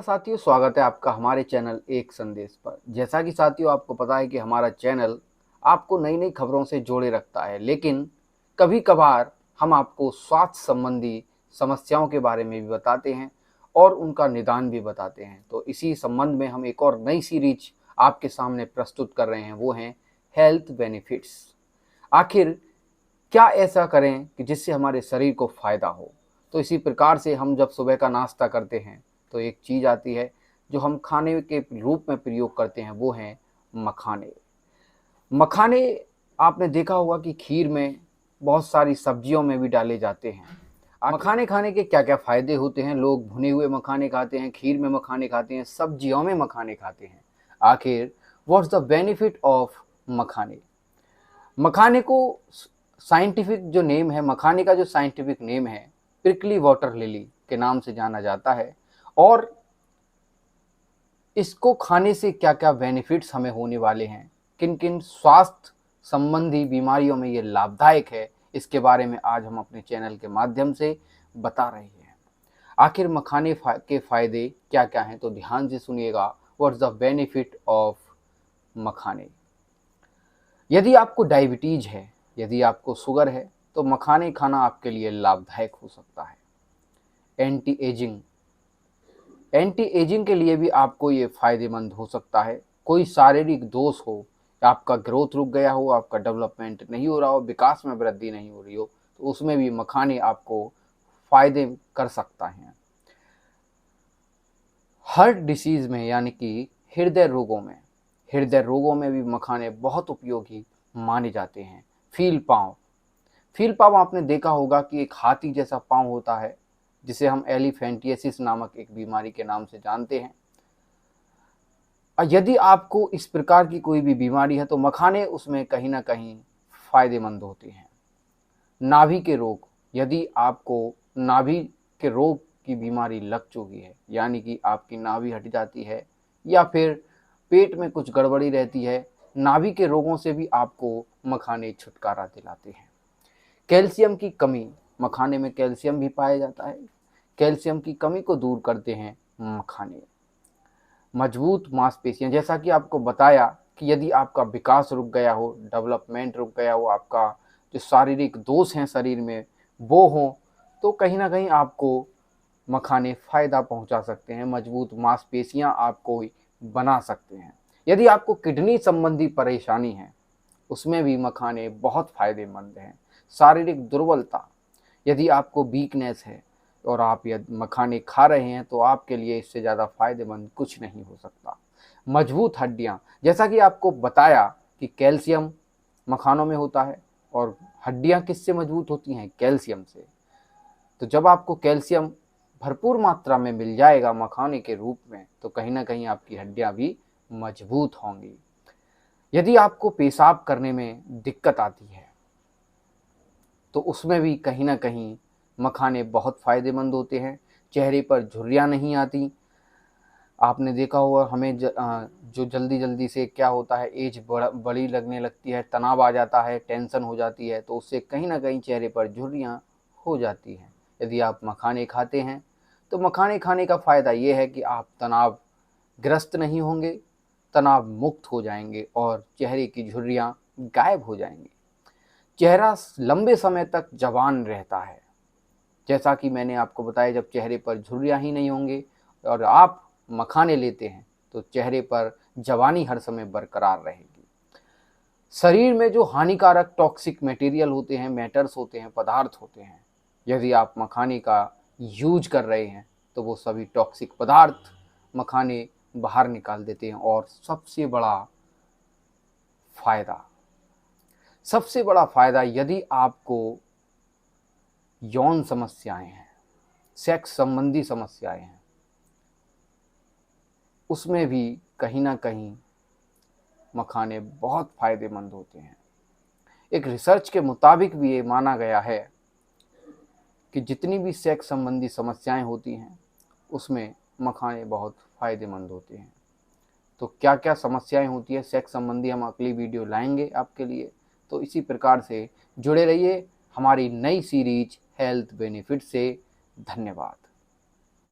साथियों, स्वागत है आपका हमारे चैनल एक संदेश पर। जैसा कि साथियों आपको पता है कि हमारा चैनल आपको नई नई खबरों से जोड़े रखता है, लेकिन कभी कभार हम आपको स्वास्थ्य संबंधी समस्याओं के बारे में भी बताते हैं और उनका निदान भी बताते हैं। तो इसी संबंध में हम एक और नई सीरीज आपके सामने प्रस्तुत कर रहे हैं, वो हैं हेल्थ बेनिफिट्स। आखिर क्या ऐसा करें कि जिससे हमारे शरीर को फ़ायदा हो। तो इसी प्रकार से हम जब सुबह का नाश्ता करते हैं तो एक चीज़ आती है जो हम खाने के रूप में प्रयोग करते हैं, वो हैं मखाने। मखाने आपने देखा होगा कि खीर में, बहुत सारी सब्जियों में भी डाले जाते हैं। मखाने खाने के क्या क्या फ़ायदे होते हैं? लोग भुने हुए मखाने खाते हैं, खीर में मखाने खाते हैं, सब्जियों में मखाने खाते हैं। आखिर व्हाट्स द बेनिफिट ऑफ मखाने? मखाने को साइंटिफिक जो नेम है, मखाने का जो साइंटिफिक नेम है, प्रिकली वाटर लिली के नाम से जाना जाता है। और इसको खाने से क्या क्या बेनिफिट्स हमें होने वाले हैं, किन किन स्वास्थ्य संबंधी बीमारियों में ये लाभदायक है, इसके बारे में आज हम अपने चैनल के माध्यम से बता रहे हैं। आखिर मखाने के फ़ायदे क्या क्या हैं, तो ध्यान से सुनिएगा। व्हाट्स द बेनिफिट ऑफ मखाने? यदि आपको डायबिटीज है, यदि आपको शुगर है, तो मखाने खाना आपके लिए लाभदायक हो सकता है। एंटी एजिंग, एंटी एजिंग के लिए भी आपको ये फ़ायदेमंद हो सकता है। कोई शारीरिक दोष हो, आपका ग्रोथ रुक गया हो, आपका डेवलपमेंट नहीं हो रहा हो, विकास में वृद्धि नहीं हो रही हो, तो उसमें भी मखाने आपको फ़ायदे कर सकता है। हार्ट डिसीज़ में, यानी कि हृदय रोगों में भी मखाने बहुत उपयोगी माने जाते हैं। फील पाव आपने देखा होगा कि एक हाथी जैसा पाँव होता है, जिसे हम एलिफेंटियसिस नामक एक बीमारी के नाम से जानते हैं। यदि आपको इस प्रकार की कोई भी बीमारी है तो मखाने उसमें कहीं ना कहीं फ़ायदेमंद होते हैं। नाभि के रोग, यदि आपको नाभि के रोग की बीमारी लग चुकी है, यानी कि आपकी नाभि हट जाती है या फिर पेट में कुछ गड़बड़ी रहती है, नाभि के रोगों से भी आपको मखाने छुटकारा दिलाते हैं। कैल्शियम की कमी, मखाने में कैल्शियम भी पाया जाता है, कैल्शियम की कमी को दूर करते हैं मखाने। मजबूत मांसपेशियां, जैसा कि आपको बताया कि यदि आपका विकास रुक गया हो, डेवलपमेंट रुक गया हो, आपका जो शारीरिक दोष हैं शरीर में वो हो, तो कहीं ना कहीं आपको मखाने फ़ायदा पहुंचा सकते हैं। मजबूत मांसपेशियां आपको बना सकते हैं। यदि आपको किडनी संबंधी परेशानी है, उसमें भी मखाने बहुत फ़ायदेमंद हैं। शारीरिक दुर्बलता, यदि आपको वीकनेस है और आप यदि मखाने खा रहे हैं, तो आपके लिए इससे ज़्यादा फ़ायदेमंद कुछ नहीं हो सकता। मजबूत हड्डियाँ, जैसा कि आपको बताया कि कैल्शियम मखानों में होता है, और हड्डियाँ किससे मजबूत होती हैं? कैल्शियम से। तो जब आपको कैल्शियम भरपूर मात्रा में मिल जाएगा मखाने के रूप में, तो कहीं ना कहीं आपकी हड्डियाँ भी मजबूत होंगी। यदि आपको पेशाब करने में दिक्कत आती है, तो उसमें भी कहीं ना कहीं मखाने बहुत फ़ायदेमंद होते हैं। चेहरे पर झुर्रियाँ नहीं आती। आपने देखा होगा हमें जो जल्दी जल्दी से क्या होता है, एज बड़ी लगने लगती है, तनाव आ जाता है, टेंशन हो जाती है, तो उससे कहीं ना कहीं चेहरे पर झुर्रियाँ हो जाती हैं। यदि आप मखाने खाते हैं तो मखाने खाने का फ़ायदा ये है कि आप तनाव ग्रस्त नहीं होंगे, तनाव मुक्त हो जाएंगे और चेहरे की झुर्रियाँ गायब हो जाएंगी। चेहरा लंबे समय तक जवान रहता है। जैसा कि मैंने आपको बताया, जब चेहरे पर झुर्रियाँ ही नहीं होंगे और आप मखाने लेते हैं, तो चेहरे पर जवानी हर समय बरकरार रहेगी। शरीर में जो हानिकारक टॉक्सिक मटेरियल होते हैं, मैटर्स होते हैं, पदार्थ होते हैं, यदि आप मखाने का यूज कर रहे हैं, तो वो सभी टॉक्सिक पदार्थ मखाने बाहर निकाल देते हैं। और सबसे बड़ा फ़ायदा, यदि आपको यौन समस्याएं हैं, सेक्स संबंधी समस्याएं हैं, उसमें भी कहीं ना कहीं मखाने बहुत फ़ायदेमंद होते हैं। एक रिसर्च के मुताबिक भी ये माना गया है कि जितनी भी सेक्स संबंधी समस्याएं होती हैं, उसमें मखाने बहुत फ़ायदेमंद होते हैं। तो क्या क्या समस्याएं होती है सेक्स संबंधी, हम अगली वीडियो लाएंगे आपके लिए। तो इसी प्रकार से जुड़े रहिए हमारी नई सीरीज हेल्थ बेनिफिट से। धन्यवाद।